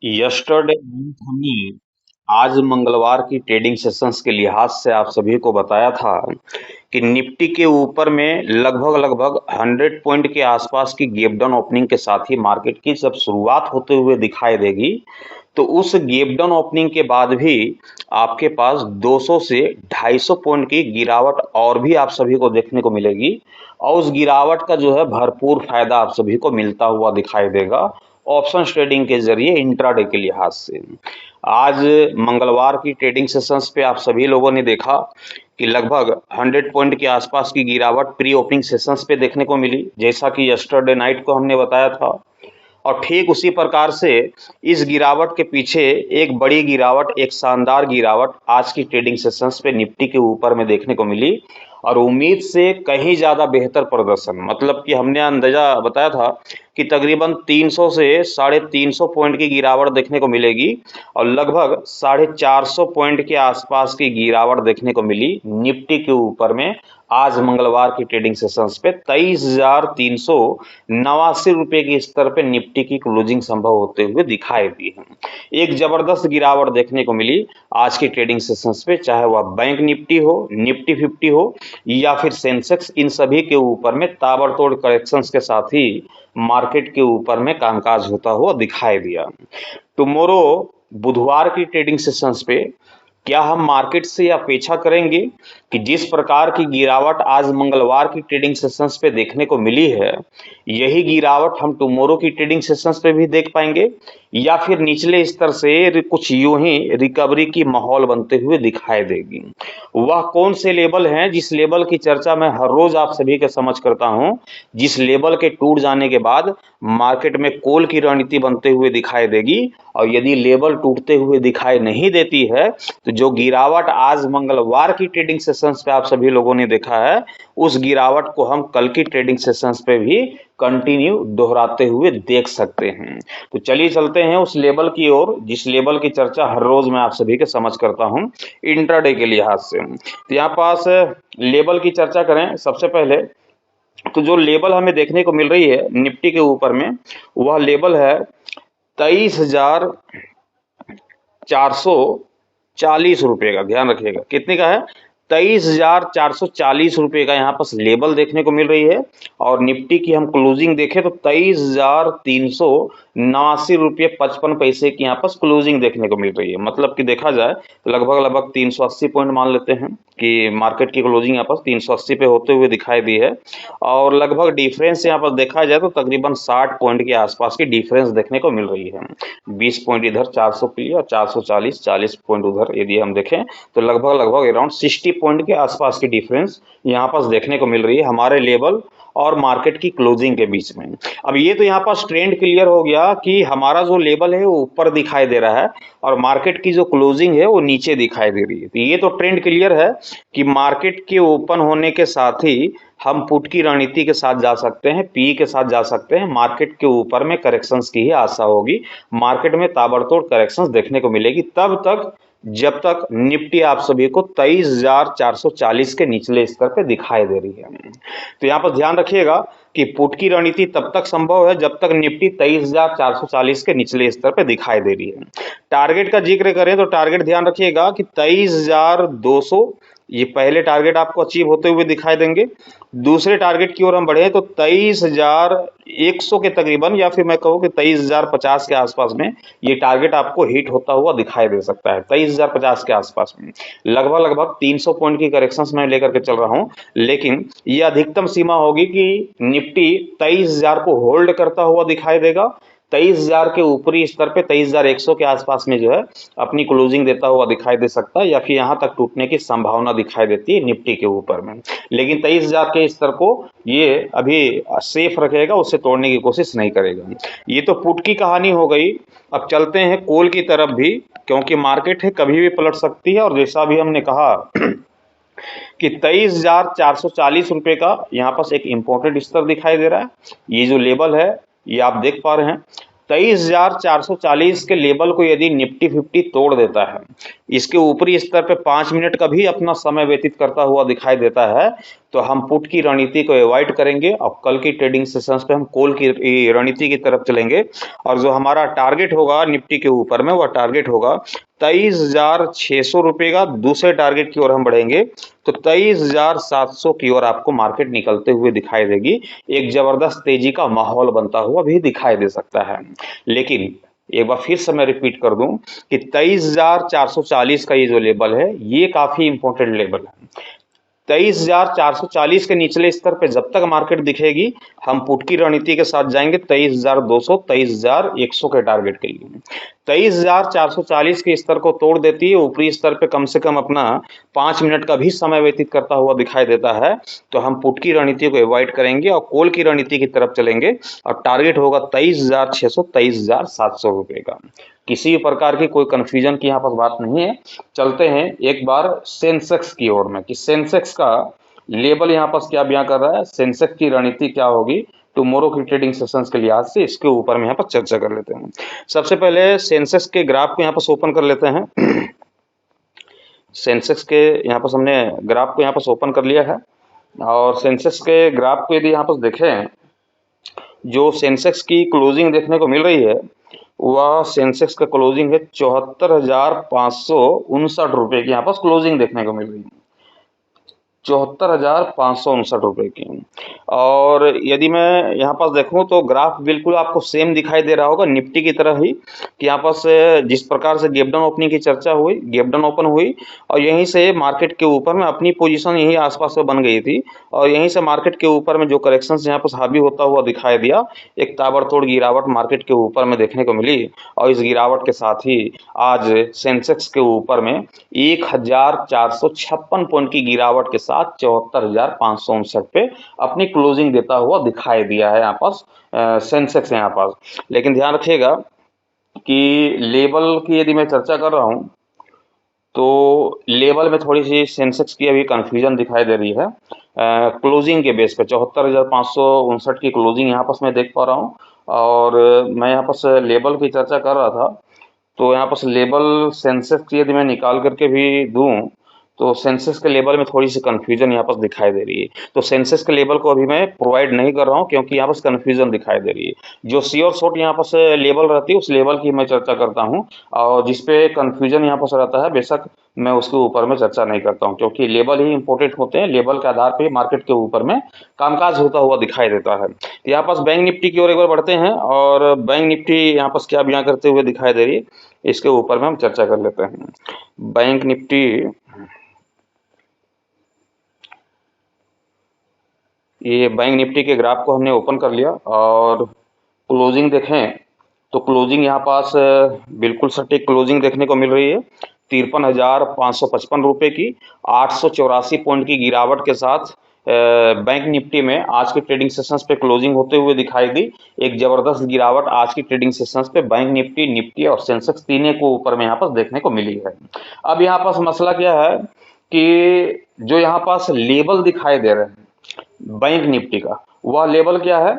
Yesterday हमने आज मंगलवार की ट्रेडिंग सेशंस के लिहाज से आप सभी को बताया था कि निफ्टी के ऊपर में लगभग लगभग 100 पॉइंट के आसपास की गैप डाउन ओपनिंग के साथ ही मार्केट की जब शुरुआत होते हुए दिखाई देगी तो उस गैप डाउन ओपनिंग के बाद भी आपके पास 200 से 250 पॉइंट की गिरावट और भी आप सभी को देखने को मिलेगी और उस गिरावट का जो है भरपूर फायदा आप सभी को मिलता हुआ दिखाई देगा ऑप्शन ट्रेडिंग के जरिए इंट्राडे के लिहाज से। आज मंगलवार की ट्रेडिंग सेशंस पे आप सभी लोगों ने देखा कि लगभग 100 पॉइंट के आसपास की गिरावट प्री ओपनिंग सेशंस पे देखने को मिली, जैसा कि यस्टरडे नाइट को हमने बताया था। और ठीक उसी प्रकार से इस गिरावट के पीछे एक बड़ी गिरावट, एक शानदार गिरावट आज की ट्रेडिंग सेशंस पे निफ्टी के ऊपर में देखने को मिली और उम्मीद से कहीं ज़्यादा बेहतर प्रदर्शन, मतलब कि हमने अंदाजा बताया था कि तकरीबन 300 से 350 पॉइंट की गिरावट देखने को मिलेगी और लगभग 450 पॉइंट के आसपास की गिरावट देखने को मिली निफ्टी के ऊपर में आज मंगलवार की ट्रेडिंग सेशंस पे 23,389 रुपए के स्तर पे निफ्टी की क्लोजिंग संभव होते हुए दिखाई दी है। एक जबरदस्त गिरावट देखने को मिली आज की ट्रेडिंग सेशंस पे, चाहे वह बैंक निफ्टी हो, निफ्टी 50 हो या फिर सेंसेक्स, इन सभी के ऊपर में ताबड़तोड़ करेक्शंस के साथ ही मार्केट के ऊपर में कामकाज होता हुआ दिखाई दिया। टुमारो बुधवार की ट्रेडिंग सेशंस पे क्या हम मार्केट से अपेक्षा करेंगे कि जिस प्रकार की गिरावट आज मंगलवार की ट्रेडिंग सेशंस पे देखने को मिली है, यही गिरावट हम टुमारो की ट्रेडिंग सेशंस पे भी देख पाएंगे या फिर निचले स्तर से कुछ यूं ही रिकवरी की माहौल बनते हुए दिखाई देगी। वह कौन से लेवल हैं जिस लेवल की चर्चा मैं हर रोज आप सभी के समझ करता हूं, जिस लेवल के टूट जाने के बाद मार्केट में कॉल की रणनीति बनते हुए दिखाई देगी और यदि लेवल टूटते हुए दिखाई नहीं देती है तो जो गिरावट आज मंगलवार की ट्रेडिंग सेशंस पे आप सभी लोगों ने देखा है, उस गिरावट को हम कल की ट्रेडिंग सेशंस पे भी कंटिन्यू दोहराते हुए देख सकते हैं। तो चलिए चलते हैं उस लेवल की ओर जिस लेवल की चर्चा हर रोज मैं आप सभी के समझ करता हूं इंट्राडे के लिहाज से। तो यहाँ पास लेवल की चर्चा करें सबसे पहले, तो जो लेवल हमें देखने को मिल रही है निफ्टी के ऊपर में वह लेवल है 23,440 रुपए का। ध्यान रखिएगा कितने का है, 23,440 रुपए का यहाँ पास लेवल देखने को मिल रही है और निफ्टी की हम क्लोजिंग देखें तो 23,389 रुपये 55 पैसे की यहाँ पास क्लोजिंग देखने को मिल रही है। मतलब कि देखा जाए तो लगभग लगभग 380 पॉइंट मान लेते हैं कि मार्केट की क्लोजिंग यहाँ पास 380 पे होते हुए दिखाई दी है और लगभग डिफरेंस यहाँ पर देखा जाए तो तकरीबन 60 पॉइंट के आसपास की डिफरेंस देखने को मिल रही है। 20 पॉइंट इधर 400 के लिए और 440 पॉइंट उधर यदि हम देखें तो लगभग लगभग अराउंड 60 पॉइंट के आसपास की डिफरेंस यहाँ पास देखने को मिल रही है हमारे लेवल और मार्केट की क्लोजिंग के बीच में। अब ये तो यहाँ पास ट्रेंड क्लियर हो गया कि हमारा जो लेवल है वो ऊपर दिखाई दे रहा है और मार्केट की जो क्लोजिंग है वो नीचे दिखाई दे रही है। तो ये तो ट्रेंड क्लियर है कि मार्केट के ओपन होने के साथ ही हम पुट की रणनीति के साथ जा सकते हैं, पी के साथ जा सकते हैं। मार्केट के ऊपर में करेक्शंस की ही आशा होगी, मार्केट में ताबड़तोड़ करेक्शंस देखने को मिलेगी तब तक जब तक निफ्टी आप सभी को 23,440 के निचले स्तर पे दिखाई दे रही है। तो यहाँ पर ध्यान रखिएगा कि पुट की रणनीति तब तक संभव है जब तक निफ्टी 23,440 के निचले स्तर पे दिखाई दे रही है। टारगेट का जिक्र करें तो टारगेट ध्यान रखिएगा कि 23,200 ये पहले टारगेट आपको अचीव होते हुए दिखाई देंगे। दूसरे टारगेट की ओर हम बढ़े तो 23,100 के तकरीबन या फिर मैं कहूँ कि 23,050 के आसपास में ये टारगेट आपको हिट होता हुआ दिखाई दे सकता है। 23,050 के आसपास में लगभग लगभग 300 पॉइंट की करेक्शंस मैं लेकर के चल रहा हूँ, लेकिन ये अधिकतम सीमा होगी कि निफ्टी 23,000 को होल्ड करता हुआ दिखाई देगा। 23,000 के ऊपरी स्तर पे 23,100 के आसपास में जो है अपनी क्लोजिंग देता हुआ दिखाई दे सकता है या फिर यहां तक टूटने की संभावना दिखाई देती है निफ्टी के ऊपर में, लेकिन 23,000 के स्तर को ये अभी सेफ रखेगा, उससे तोड़ने की कोशिश नहीं करेगा। ये तो पुट की कहानी हो गई। अब चलते हैं कॉल की तरफ भी, क्योंकि मार्केट है कभी भी पलट सकती है और जैसा भी हमने कहा कि 23,440 रुपए का यहाँ पास एक इंपॉर्टेंट स्तर दिखाई दे रहा है। ये जो लेवल है ये आप देख पा रहे हैं 23,440 के लेवल को यदि निफ्टी 50 तोड़ देता है, इसके ऊपरी स्तर पे 5 मिनट का भी अपना समय व्यतीत करता हुआ दिखाई देता है, तो हम पुट की रणनीति को अवॉइड करेंगे और कल की ट्रेडिंग सेशंस पे हम कॉल की रणनीति की तरफ चलेंगे। और जो हमारा टारगेट होगा निफ्टी के ऊपर में, वह टारगेट होगा 23,600 रुपये का। दूसरे टारगेट की ओर हम बढ़ेंगे तो 23,700 की ओर आपको मार्केट निकलते हुए दिखाई देगी। एक जबरदस्त तेजी का माहौल बनता हुआ भी दिखाई दे सकता है। लेकिन एक बार फिर से मैं रिपीट कर दूं कि 23,440 का ये जो लेवल है, ये काफी इंपॉर्टेंट लेवल है। 23,440 के निचले स्तर पे जब तक मार्केट दिखेगी, हम पुट की रणनीति के साथ जाएंगे 23,200 23,100 के टारगेट के लिए। 23,440 के स्तर को तोड़ देती है, ऊपरी स्तर पे कम से कम अपना 5 मिनट का भी समय व्यतीत करता हुआ दिखाई देता है, तो हम पुट की रणनीति को अवॉइड करेंगे और कॉल की रणनीति की तरफ चलेंगे और टारगेट होगा 23,600 23,700 रुपए का। किसी भी प्रकार की कोई कंफ्यूजन की यहाँ पर बात नहीं है। चलते हैं एक बार सेंसेक्स की ओर में कि सेंसेक्स का लेवल यहाँ पर क्या बयां कर रहा है, सेंसेक्स की रणनीति क्या होगी टुमारो की ट्रेडिंग सेशंस के लिहाज से, इसके ऊपर में यहाँ पर चर्चा कर लेते हैं। सबसे पहले सेंसेक्स के ग्राफ को यहाँ पर ओपन कर लेते हैं। सेंसेक्स के यहाँ पर हमने ग्राफ को यहाँ पर ओपन कर लिया है और सेंसेक्स के ग्राफ को यदि यहाँ पर देखें, जो सेंसेक्स की क्लोजिंग देखने को मिल रही है वह सेंसेक्स का क्लोजिंग है 74,559 रुपए की यहाँ पर क्लोजिंग देखने को मिल रही है, 74,559 रुपए की। और यदि मैं यहाँ पास देखूँ तो ग्राफ बिल्कुल आपको सेम दिखाई दे रहा होगा निफ्टी की तरह ही, कि यहाँ पास जिस प्रकार से गैप डाउन ओपनिंग की चर्चा हुई, गैप डाउन ओपन हुई और यहीं से मार्केट के ऊपर में अपनी पोजीशन यही आसपास में बन गई थी और यहीं से मार्केट के ऊपर में जो करेक्शंस यहाँ पर हावी होता हुआ दिखाई दिया, एक ताबड़तोड़ गिरावट मार्केट के ऊपर में देखने को मिली और इस गिरावट के साथ ही आज सेंसेक्स के ऊपर में 1,456 पॉइंट की गिरावट के साथ 74,559 पे अपनी क्लोजिंग देता हुआ दिखाई दिया है यहाँ पर सेंसेक्स यहाँ पर। लेकिन ध्यान रखिएगा कि लेवल की यदि मैं चर्चा कर रहा हूँ तो लेवल में थोड़ी सी सेंसेक्स की अभी कंफ्यूजन दिखाई दे रही है। क्लोजिंग के बेस पे 74,559 की क्लोजिंग यहाँ पर मैं देख पा रहा हूँ और मैं यहाँ पर लेवल की चर्चा कर रहा था, तो यहाँ पर लेवल सेंसेक्स की यदि मैं निकाल करके भी दूं तो सेंसेक्स के लेवल में थोड़ी सी कंफ्यूजन यहाँ पर दिखाई दे रही है। तो सेंसेक्स के लेवल को अभी मैं प्रोवाइड नहीं कर रहा हूँ क्योंकि यहाँ पर कंफ्यूजन दिखाई दे रही है। जो श्योर शॉट यहाँ पर लेवल रहती है उस लेवल की मैं चर्चा करता हूँ और जिसपे कंफ्यूजन यहाँ पर रहता है बेशक मैं उसके ऊपर में चर्चा नहीं करता हूँ, क्योंकि लेवल ही इंपॉर्टेंट होते हैं। लेवल के आधार पर मार्केट के ऊपर में कामकाज होता हुआ दिखाई देता है। तो यहाँ पर बैंक निफ्टी की ओर एक बार बढ़ते हैं और बैंक निफ्टी यहाँ पर क्या बयां करते हुए दिखाई दे रही है, इसके ऊपर में हम चर्चा कर लेते हैं। बैंक निफ्टी, ये बैंक निफ्टी के ग्राफ को हमने ओपन कर लिया और क्लोजिंग देखें तो क्लोजिंग यहाँ पास बिल्कुल सटीक क्लोजिंग देखने को मिल रही है 53,555 रुपए की। 884 पॉइंट की गिरावट के साथ बैंक निफ्टी में आज की ट्रेडिंग सेशंस पे क्लोजिंग होते हुए दिखाई दी। एक जबरदस्त गिरावट आज की ट्रेडिंग सेशंस पे बैंक निफ्टी और सेंसेक्स तीनों को ऊपर में यहाँ पर देखने को मिली है। अब यहाँ पास मसला क्या है कि जो यहाँ पास लेवल दिखाई दे रहे हैं बैंक निफ्टी का, वह लेवल क्या है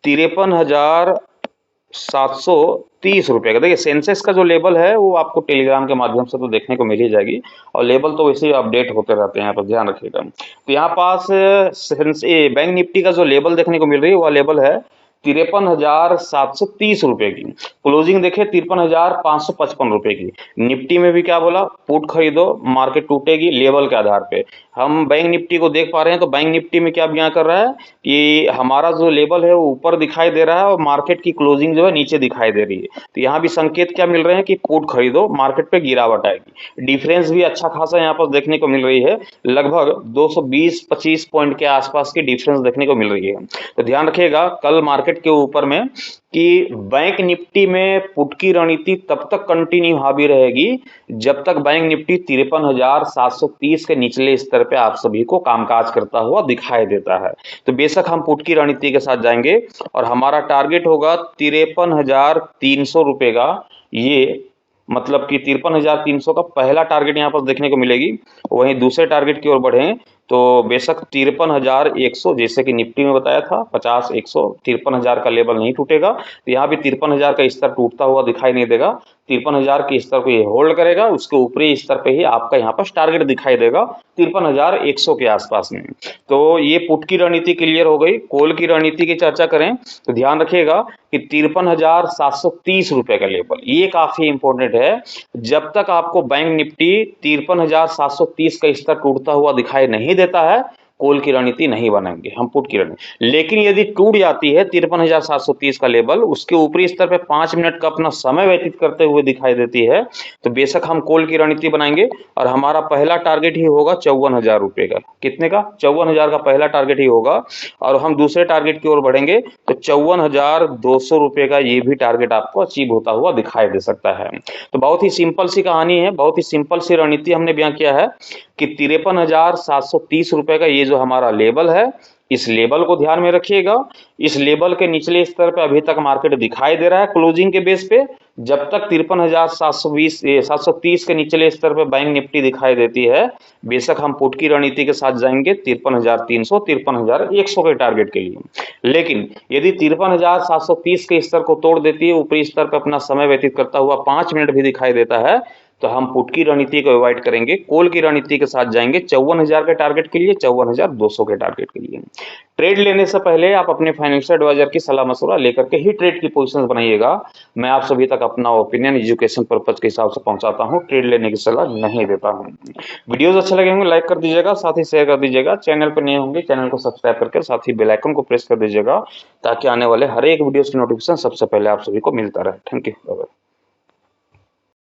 53,730 रुपए का। देखिए सेंसेक्स का जो लेवल है वो आपको टेलीग्राम के माध्यम से तो देखने को मिल ही जाएगी और लेवल तो वैसे ही अपडेट होते रहते हैं, यहाँ पर ध्यान रखिएगा। तो यहाँ पास बैंक निफ्टी का जो लेवल देखने को मिल रही है वह लेवल है 53,730 रुपए की। क्लोजिंग देखे 53,555 रुपए की। निफ्टी में भी क्या बोला, पुट खरीदो मार्केट टूटेगी लेवल के आधार पे। हम बैंक निफ्टी को देख पा रहे हैं तो बैंक निफ्टी में क्या बयां कर रहा है कि हमारा जो लेवल है वो ऊपर दिखाई दे रहा है और मार्केट की क्लोजिंग जो है नीचे दिखाई दे रही है। तो यहाँ भी संकेत क्या मिल रहे हैं कि पुट खरीदो मार्केट पे गिरावट आएगी। डिफरेंस भी अच्छा खासा यहाँ पर देखने को मिल रही है, लगभग 220-25 पॉइंट के आसपास की डिफरेंस देखने को मिल रही है। तो ध्यान रखिएगा कल मार्केट के ऊपर में कि बैंक निफ्टी में पुट की रणनीति तब तक कंटिन्यू हावी रहेगी जब तक बैंक निफ्टी 53,730 के निचले स्तर पे आप सभी को कामकाज करता हुआ दिखाई देता है। तो बेशक हम पुट की रणनीति के साथ जाएंगे और हमारा टारगेट होगा 53,300 रुपए का। ये मतलब कि 53,300 का पहला टारगेट यहाँ पर देखने को मिलेगी। वहीं दूसरे टारगेट की ओर बढ़े तो बेशक 53,100, जैसे कि निफ्टी में बताया था 50-100, 53,000 का लेवल नहीं टूटेगा। तो यहाँ भी 53,000 का स्तर टूटता हुआ दिखाई नहीं देगा। 53,000 के स्तर को ये होल्ड करेगा, उसके ऊपरी स्तर पे ही आपका यहाँ पर टारगेट दिखाई देगा 53,100 के आसपास में। तो ये पुट की रणनीति क्लियर हो गई। कॉल की रणनीति की चर्चा करें तो ध्यान रखिएगा कि 53,730 रुपए का लेवल ये काफी इंपॉर्टेंट है। जब तक आपको बैंक निफ्टी 53,730 का स्तर टूटता हुआ दिखाई नहीं देता है, कॉल की रणनीति नहीं बनाएंगे हम, पुट की रणनीति। लेकिन यदि टूट जाती है 53,730 का लेवल, उसके ऊपरी स्तर पे 5 मिनट का अपना समय व्यतीत करते हुए दिखाई देती है, तो बेशक हम कॉल की रणनीति बनाएंगे और हमारा पहला टारगेट ही होगा 54,000 रुपए का। कितने का? 54,000 का पहला टारगेट ही होगा। और हम दूसरे टारगेट की ओर बढ़ेंगे तो 54,200 रुपए का ये भी टारगेट आपको अचीव होता हुआ दिखाई दे सकता है। तो बहुत ही सिंपल सी कहानी है, बहुत ही सिंपल सी रणनीति हमने बयां किया है कि 53,730 रुपए का ये जो हमारा लेवल है, इस लेवल को ध्यान में रखिएगा। इस लेवल के निचले स्तर पे अभी तक मार्केट दिखाई दे रहा है क्लोजिंग के बेस पे। जब तक 53,730 के निचले स्तर पे बैंक निफ्टी दिखाई देती है, बेशक हम पुट की रणनीति के साथ जाएंगे 53,300 53,100 के टारगेट के लिए। लेकिन यदि 53,730 के स्तर को तोड़ देती है, ऊपरी स्तर पर अपना समय व्यतीत करता हुआ 5 मिनट भी दिखाई देता है, तो हम पुट की रणनीति को अवॉइड करेंगे, कॉल की रणनीति के साथ जाएंगे 54,000 के टारगेट के लिए, 54,200 के टारगेट के लिए। ट्रेड लेने से पहले आप अपने फाइनेंशियल एडवाइजर की सलाह मशवरा लेकर के ही ट्रेड की पोजीशंस बनाइएगा। मैं आप सभी तक अपना ओपिनियन एजुकेशन पर्पज के हिसाब से पहुंचाता हूं, ट्रेड लेने की सलाह नहीं देता हूं। वीडियोस अच्छे लगे होंगे लाइक कर दीजिएगा, साथ ही शेयर कर दीजिएगा। चैनल पर नए होंगे चैनल को सब्सक्राइब करके साथ ही बेल आइकन को प्रेस कर दीजिएगा, ताकि आने वाले हर एक वीडियोस की नोटिफिकेशन सबसे पहले आप सभी को मिलता रहे। Thank you.